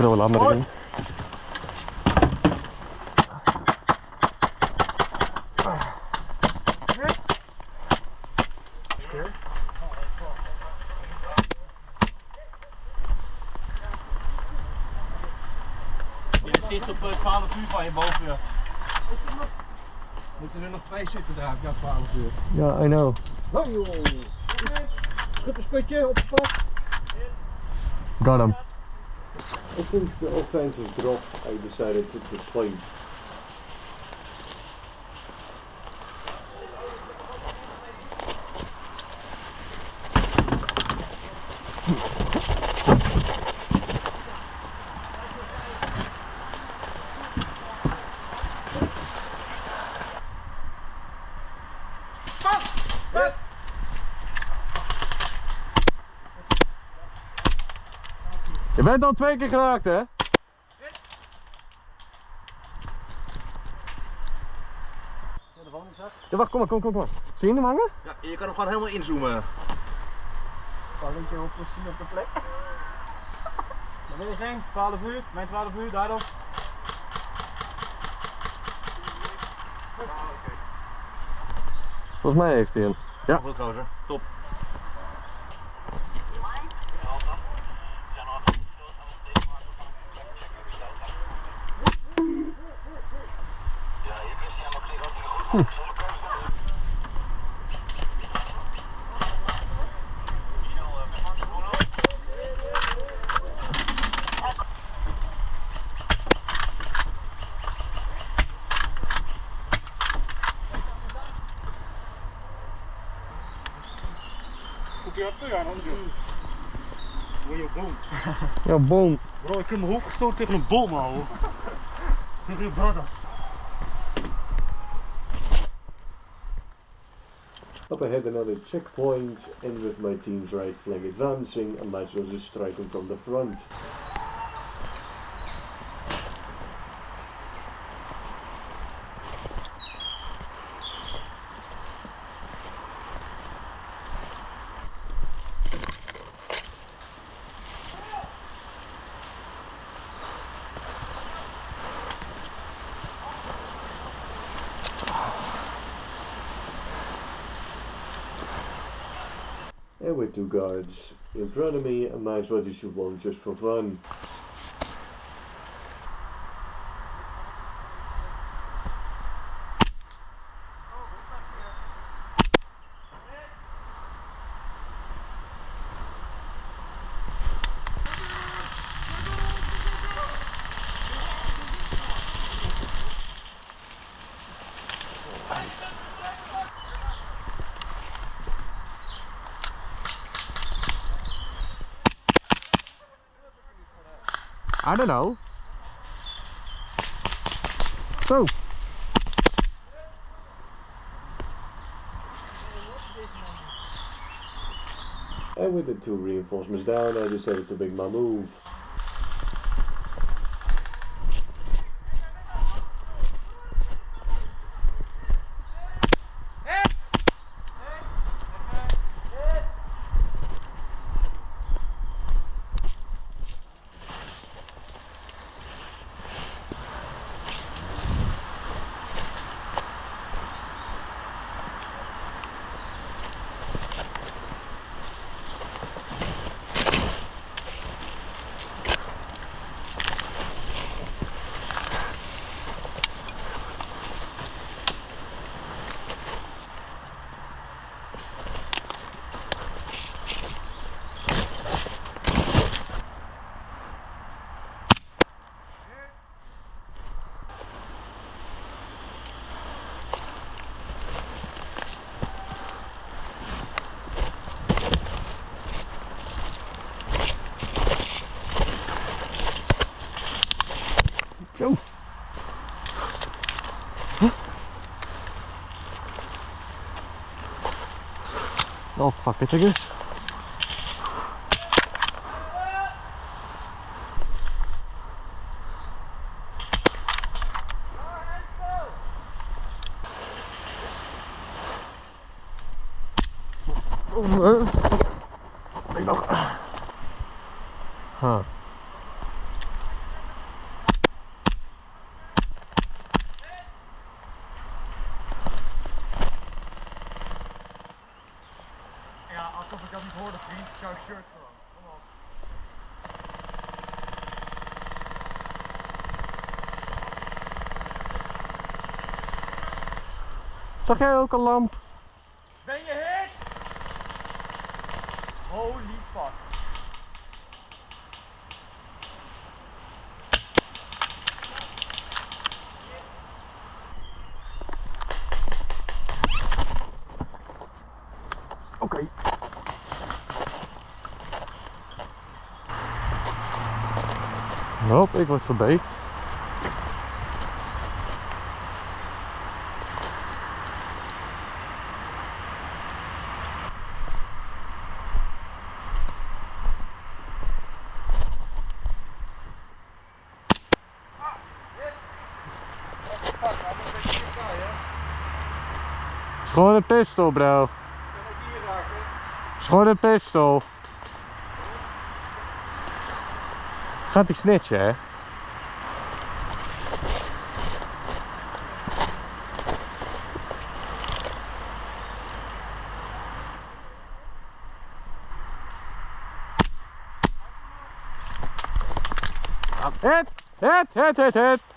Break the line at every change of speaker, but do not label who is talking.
wel aanmerken.
Je zit op 12 uur van je boven. Moeten er nog 2 zitten daar, ja 12 uur.
Ja, I know.
Oh joh. Schuttersputje opgepakt.
Got him.
Since the offense was dropped, I decided to point.
Je bent al 2 keer geraakt, hè? Ja, wacht, kom maar. Zie je hem hangen?
Ja, je kan hem gewoon helemaal inzoomen.
Balletje oplossen op de plek.
Daar ben je geen, 12 uur, mijn 12 uur, daarop.
Volgens mij heeft hij hem. Ja.
Goed gozer, top.
Ja, boom.
Bro, ik heb mijn hoofd gestoten tegen een boom, ouwe. Tegen je brother.
Up ahead another checkpoint, and with my team's right flank advancing, I might as well just strike them from the front. And with 2 guards in front of me, I might as well just shoot one just for fun.
I don't know. Zo.
And with the 2 reinforcements down, I decided to make my move.
Zo. Oh, fuck it, I guess. Ik nog. Huh.
niet hoorde, vriend, jouw shirt gewoon. Kom op.
Zag jij ook een lamp?
Ben je hit? Holy fuck.
Oké. Hop, ik word verbeet. Het is gewoon een pistool, bro. Het is gewoon een pistool. Gaat die snitchen, hè? Hit! Hit! Hit! Hit! Hit!